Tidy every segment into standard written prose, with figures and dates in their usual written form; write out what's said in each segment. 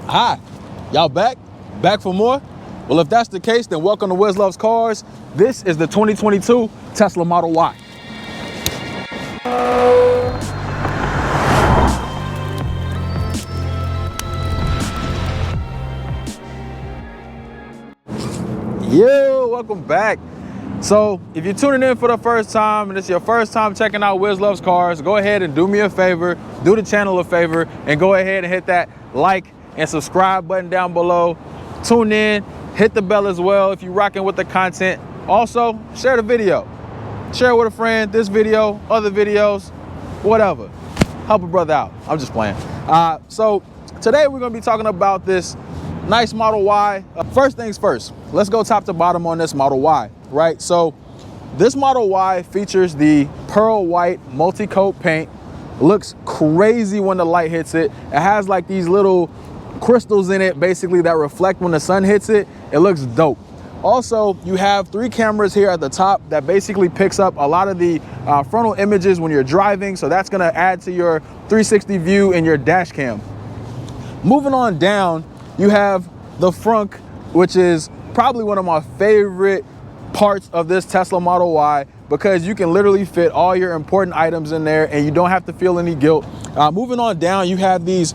Hi, y'all back? Back for more? Well, if that's the case, then welcome to WizLovesCars. This is the 2022 Tesla Model Y. Yo, welcome back. So if you're tuning in for the first time and it's your first time checking out WizLovesCars, go ahead and do me a favor, do the channel a favor, and go ahead and hit that like and subscribe button down below. Tune in, hit the bell as well if you're rocking with the content. Also, share the video. Share it with a friend, this video, other videos, whatever. Help a brother out. I'm just playing. So today we're gonna be talking about this nice Model Y. First things first, let's go top to bottom on this Model Y, right? So this Model Y features the pearl white multi-coat paint. Looks crazy when the light hits it. It has like these little crystals in it basically that reflect when the sun hits it. It looks dope. Also, you have 3 cameras here at the top that basically picks up a lot of the frontal images when you're driving. So that's gonna add to your 360 view in your dash cam. Moving on down, you have the frunk, which is probably one of my favorite parts of this Tesla Model Y because you can literally fit all your important items in there and you don't have to feel any guilt. Moving on down, you have these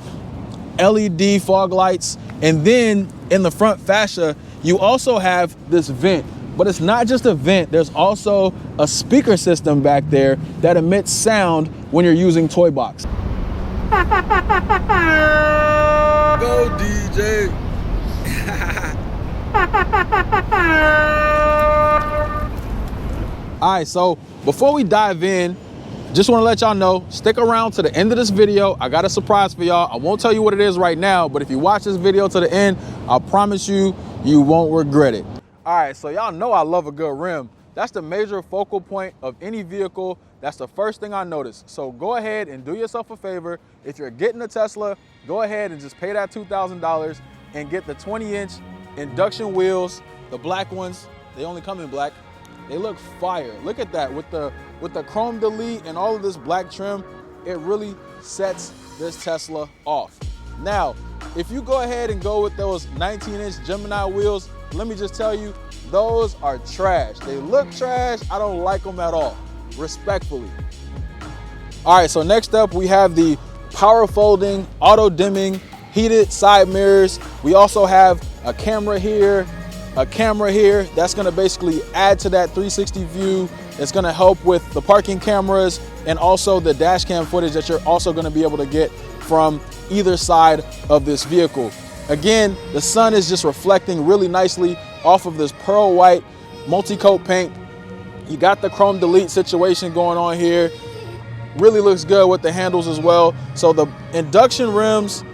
LED fog lights, and then in the front fascia, you also have this vent. But it's not just a vent, there's also a speaker system back there that emits sound when you're using Toy Box. Go DJ. All right, so before we dive in, just want to let y'all know, stick around to the end of this video. I got a surprise for y'all. I won't tell you what it is right now, but if you watch this video to the end, I promise you, you won't regret it. All right, so y'all know I love a good rim. That's the major focal point of any vehicle. That's the first thing I notice. So go ahead and do yourself a favor. If you're getting a Tesla, go ahead and just pay that $2,000 and get the 20-inch induction wheels, the black ones. They only come in black. They look fire. Look at that with the chrome delete and all of this black trim. It really sets this Tesla off. Now, if you go ahead and go with those 19-inch Gemini wheels, let me just tell you, those are trash. They look trash. I don't like them at all, respectfully. All right, so next up we have the power folding, auto dimming, heated side mirrors. We also have a camera here, a camera here. That's gonna basically add to that 360 view. It's gonna help with the parking cameras and also the dash cam footage that you're also gonna be able to get from either side of this vehicle. Again, the sun is just reflecting really nicely off of this pearl white multi-coat paint. You got the chrome delete situation going on here. Really looks good with the handles as well. So the induction rims,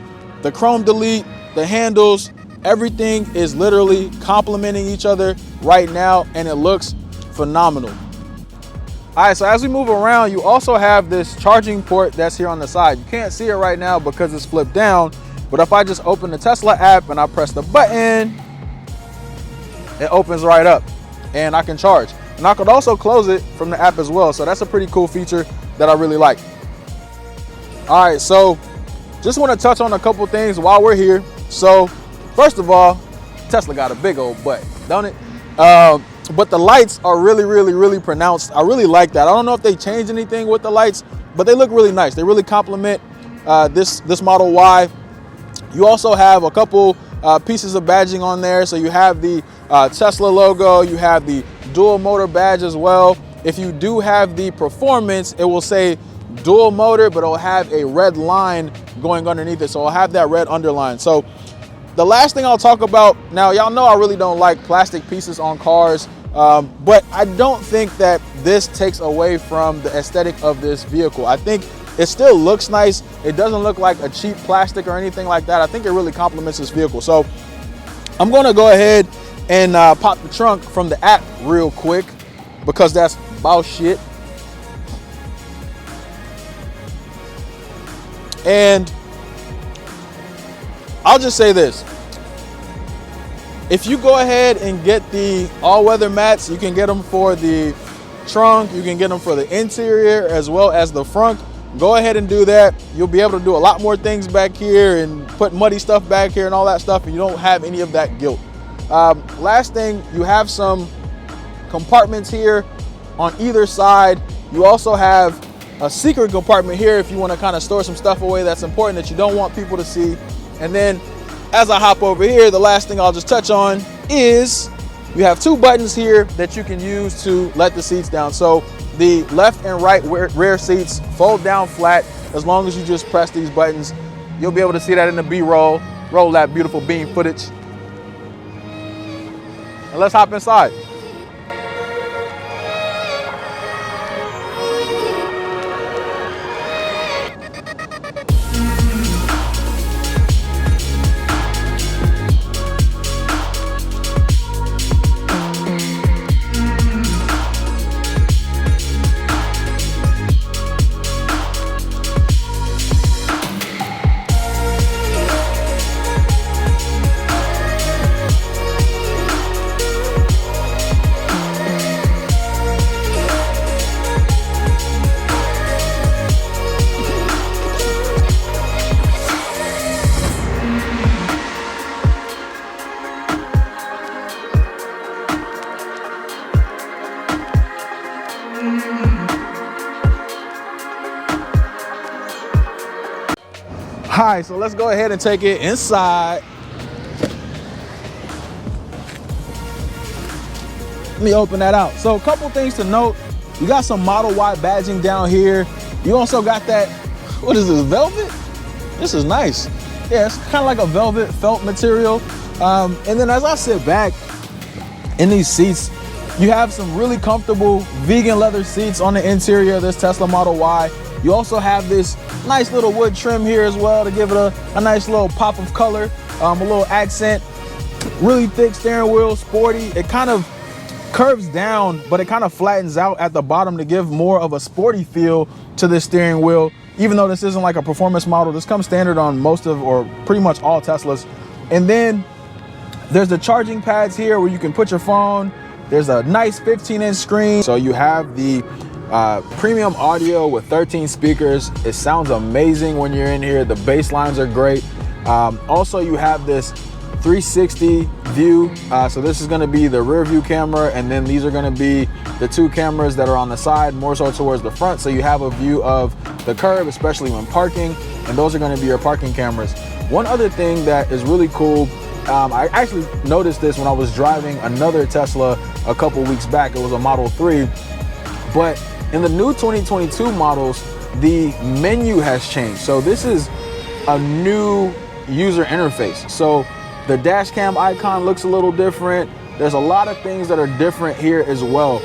the chrome delete, the handles, everything is literally complementing each other right now, and it looks phenomenal. All right, so as we move around, you also have this charging port that's here on the side. You can't see it right now because it's flipped down, but if I just open the Tesla app and I press the button, it opens right up and I can charge. And I could also close it from the app as well. So that's a pretty cool feature that I really like. All right, so just want to touch on a couple things while we're here. So first of all, Tesla got a big old butt, don't it? But the lights are really pronounced. I really like that. I don't know if they changed anything with the lights, but they look really nice. They really complement this Model Y. You also have a couple pieces of badging on there. So you have the Tesla logo, you have the dual motor badge as well. If you do have the performance, it will say dual motor, but it'll have a red line going underneath it. So I'll have that red underline. So the last thing I'll talk about, now y'all know I really don't like plastic pieces on cars, but I don't think that this takes away from the aesthetic of this vehicle. I think it still looks nice. It doesn't look like a cheap plastic or anything like that. I think it really complements this vehicle. So I'm gonna go ahead and pop the trunk from the app real quick because that's boss shit. And I'll just say this. If you go ahead and get the all-weather mats, you can get them for the trunk, you can get them for the interior as well as the front. Go ahead and do that. You'll be able to do a lot more things back here and put muddy stuff back here and all that stuff, and you don't have any of that guilt. Last thing, you have some compartments here on either side. You also have a secret compartment here if you want to kind of store some stuff away that's important that you don't want people to see. And then as I hop over here, the last thing I'll just touch on is you have 2 buttons here that you can use to let the seats down. So the left and right rear seats fold down flat. As long as you just press these buttons, you'll be able to see that in the B-roll. Roll that beautiful beam footage. And let's hop inside. All right, so let's go ahead and take it inside. Let me open that out. So a couple things to note. You got some Model Y badging down here. You also got that, what is this, velvet? This is nice. Yeah, it's kind of like a velvet felt material. And then as I sit back in these seats, you have some really comfortable vegan leather seats on the interior of this Tesla Model Y. You also have this nice little wood trim here as well to give it a nice little pop of color, a little accent. Really thick steering wheel, sporty. It kind of curves down, but it kind of flattens out at the bottom to give more of a sporty feel to this steering wheel. Even though this isn't like a performance model, this comes standard on most of, or pretty much all Teslas. And then there's the charging pads here where you can put your phone. There's a nice 15-inch screen. So you have the premium audio with 13 speakers. It sounds amazing when you're in here. The bass lines are great. Also, you have this 360 view. So this is going to be the rear view camera, and then these are going to be the 2 cameras that are on the side, more so towards the front. So you have a view of the curb, especially when parking, and those are going to be your parking cameras. One other thing that is really cool, I actually noticed this when I was driving another Tesla a couple weeks back. It was a Model 3, but in the new 2022 models, the menu has changed. So this is a new user interface. So the dash cam icon looks a little different. There's a lot of things that are different here as well.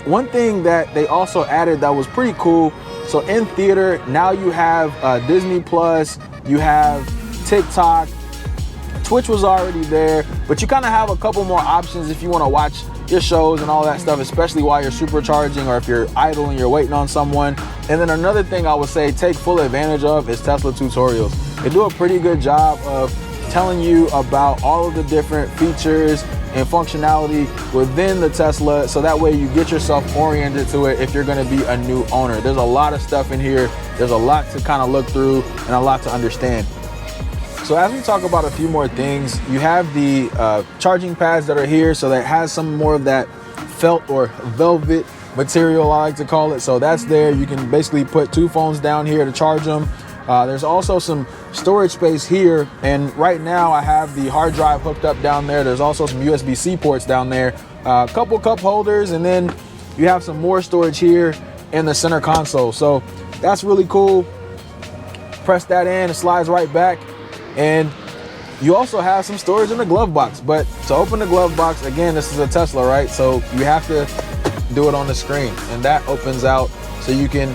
One thing that they also added that was pretty cool. So in theater, now you have Disney Plus, you have TikTok, Twitch was already there, but you kind of have a couple more options if you want to watch your shows and all that stuff, especially while you're supercharging or if you're idle and you're waiting on someone. And then another thing I would say take full advantage of is Tesla tutorials. They do a pretty good job of telling you about all of the different features and functionality within the Tesla, so that way you get yourself oriented to it if you're going to be a new owner. There's a lot of stuff in here. There's a lot to kind of look through and a lot to understand. So as we talk about a few more things, you have the charging pads that are here, so that has some more of that felt or velvet material, I like to call it. So that's there. You can basically put 2 phones down here to charge them. There's also some storage space here, and right now I have the hard drive hooked up down there. There's also some USB-C ports down there, a couple cup holders, and then you have some more storage here in the center console. So that's really cool. Press that in, it slides right back. And you also have some storage in the glove box. But to open the glove box, again, this is a Tesla, right? So you have to do it on the screen, and that opens out so you can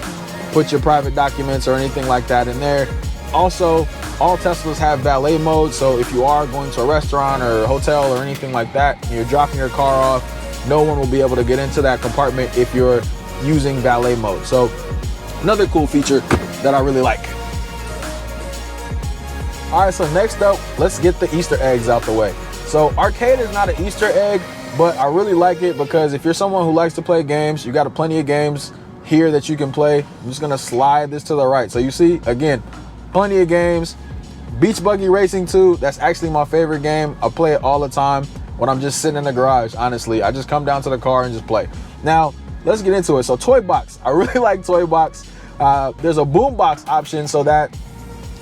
put your private documents or anything like that in there. Also, all Teslas have valet mode. So if you are going to a restaurant or a hotel or anything like that, and you're dropping your car off, no one will be able to get into that compartment if you're using valet mode. So another cool feature that I really like. All right, so next up, let's get the Easter eggs out the way. So arcade is not an Easter egg, but I really like it because if you're someone who likes to play games, you got plenty of games here that you can play. I'm just gonna slide this to the right. So you see, again, plenty of games, Beach Buggy Racing 2, that's actually my favorite game. I play it all the time when I'm just sitting in the garage, honestly. I just come down to the car and just play. Now, let's get into it. So Toy Box, I really like Toy Box. There's a boombox option so that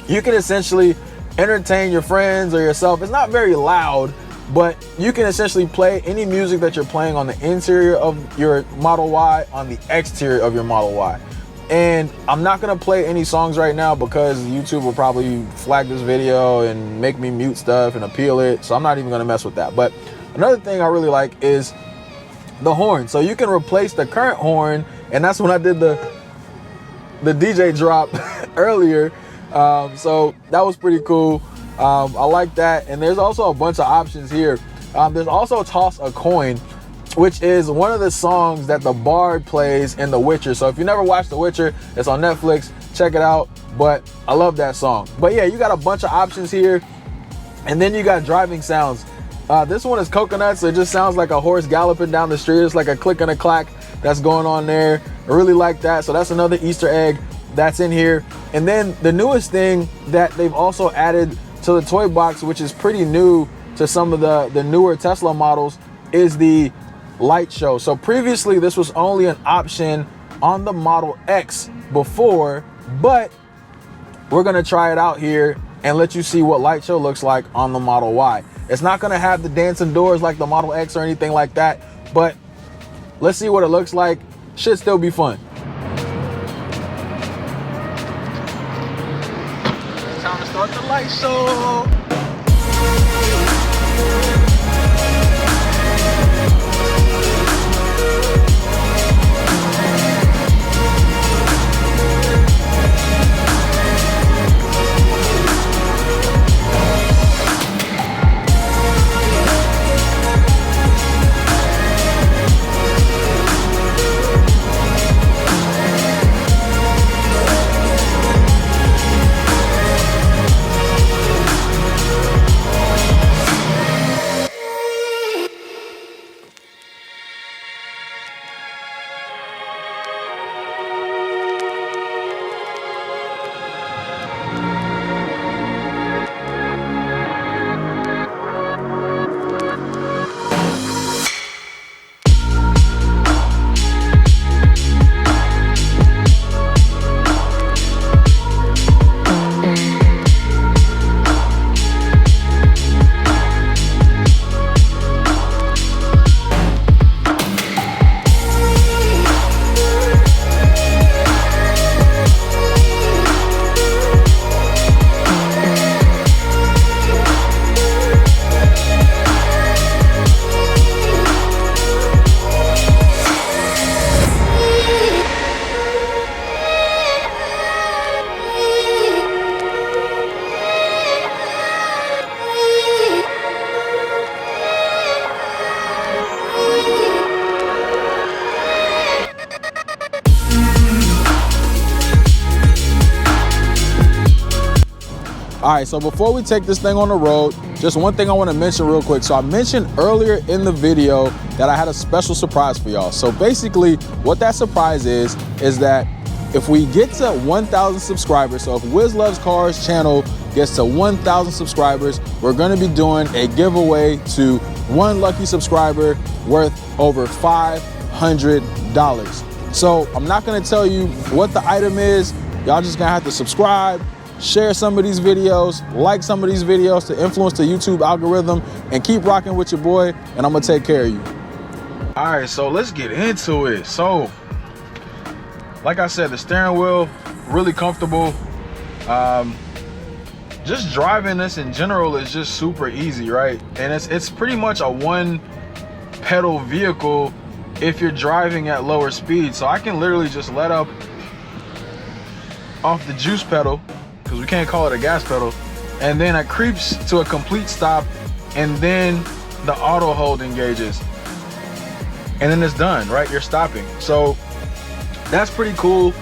you can essentially entertain your friends or yourself. It's not very loud, but you can essentially play any music that you're playing on the interior of your Model Y on the exterior of your Model Y. And I'm not gonna play any songs right now because YouTube will probably flag this video and make me mute stuff and appeal it. So I'm not even gonna mess with that. But another thing I really like is the horn. So you can replace the current horn, and that's when I did the DJ drop earlier. So that was pretty cool. I like that. And there's also a bunch of options here. There's also Toss a Coin, which is one of the songs that the Bard plays in The Witcher. So if you never watched The Witcher, it's on Netflix, check it out. But I love that song. But yeah, you got a bunch of options here. And then you got driving sounds. This one is coconut, so it just sounds like a horse galloping down the street. It's like a click and a clack that's going on there. I really like that. So that's another Easter egg that's in here. And then the newest thing that they've also added to the Toy Box, which is pretty new to some of the newer Tesla models, is the light show. So previously this was only an option on the Model X before, but we're gonna try it out here and let you see what light show looks like on the Model Y. It's not gonna have the dancing doors like the Model X or anything like that, but let's see what it looks like. Should still be fun. Time to start the light show. All right, so before we take this thing on the road, just one thing I want to mention real quick. So I mentioned earlier in the video that I had a special surprise for y'all. So basically what that surprise is that if we get to 1,000 subscribers, so if WizLovesCars channel gets to 1,000 subscribers, we're going to be doing a giveaway to one lucky subscriber worth over $500. So I'm not going to tell you what the item is. Y'all just going to have to subscribe, share some of these videos, like some of these videos to influence the YouTube algorithm, and keep rocking with your boy, and I'm gonna take care of you. All right, so let's get into it. So, like I said, the steering wheel, really comfortable. Just driving this in general is just super easy, right? And it's pretty much a one pedal vehicle if you're driving at lower speed. So I can literally just let up off the juice pedal, because we can't call it a gas pedal, and then it creeps to a complete stop, and then the auto hold engages, and then it's done, right? You're stopping. So that's pretty cool.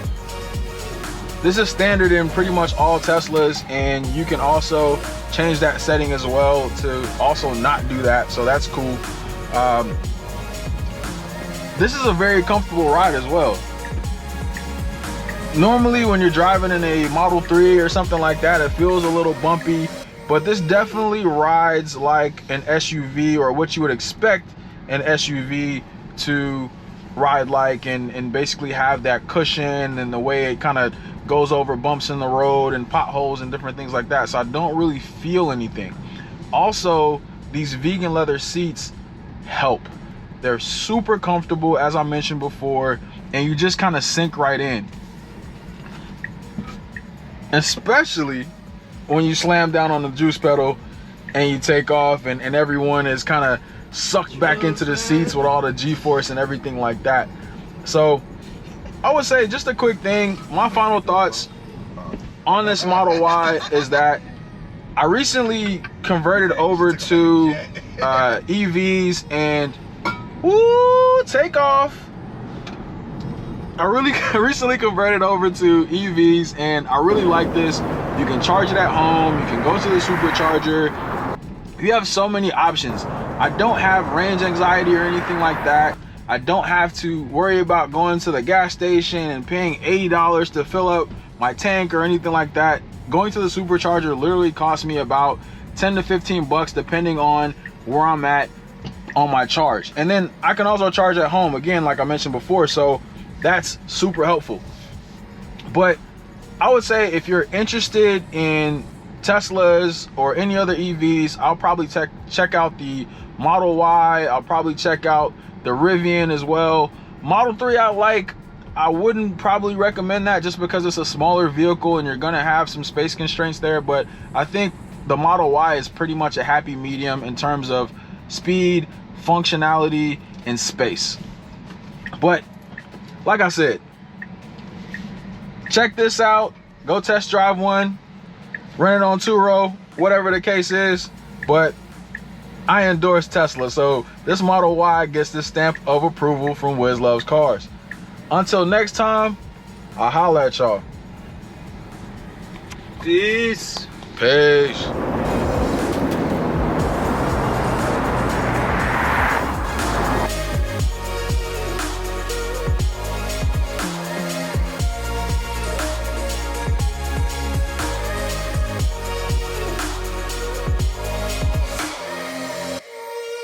This is standard in pretty much all Teslas, and you can also change that setting as well to also not do that, so that's cool. This is a very comfortable ride as well. Normally when you're driving in a Model 3 or something like that, it feels a little bumpy, but this definitely rides like an SUV, or what you would expect an SUV to ride like, and basically have that cushion and the way it kind of goes over bumps in the road and potholes and different things like that. So I don't really feel anything. Also, these vegan leather seats help. They're super comfortable, as I mentioned before, and you just kind of sink right in. Especially when you slam down on the juice pedal and you take off, and everyone is kind of sucked back into the seats with all the G-force and everything like that. So I would say, just a quick thing, my final thoughts on this Model Y is that I recently converted over to EVs, and woo, take off. I really recently converted over to EVs, and I really like this. You can charge it at home, you can go to the supercharger. You have so many options. I don't have range anxiety or anything like that. I don't have to worry about going to the gas station and paying $80 to fill up my tank or anything like that. Going to the supercharger literally cost me about 10 to 15 bucks depending on where I'm at on my charge. And then I can also charge at home, again, like I mentioned before, so that's super helpful. But I would say, if you're interested in Teslas or any other EVs, I'll probably check out the Model Y. I'll probably check out the Rivian as well. Model 3 I wouldn't probably recommend that, just because it's a smaller vehicle and you're gonna have some space constraints there. But I think the Model Y is pretty much a happy medium in terms of speed, functionality, and space. But like I said, check this out. Go test drive one, rent it on Turo, whatever the case is. But I endorse Tesla, so this Model Y gets the stamp of approval from WizLovesCars. Until next time, I'll holla at y'all. Peace. Peace.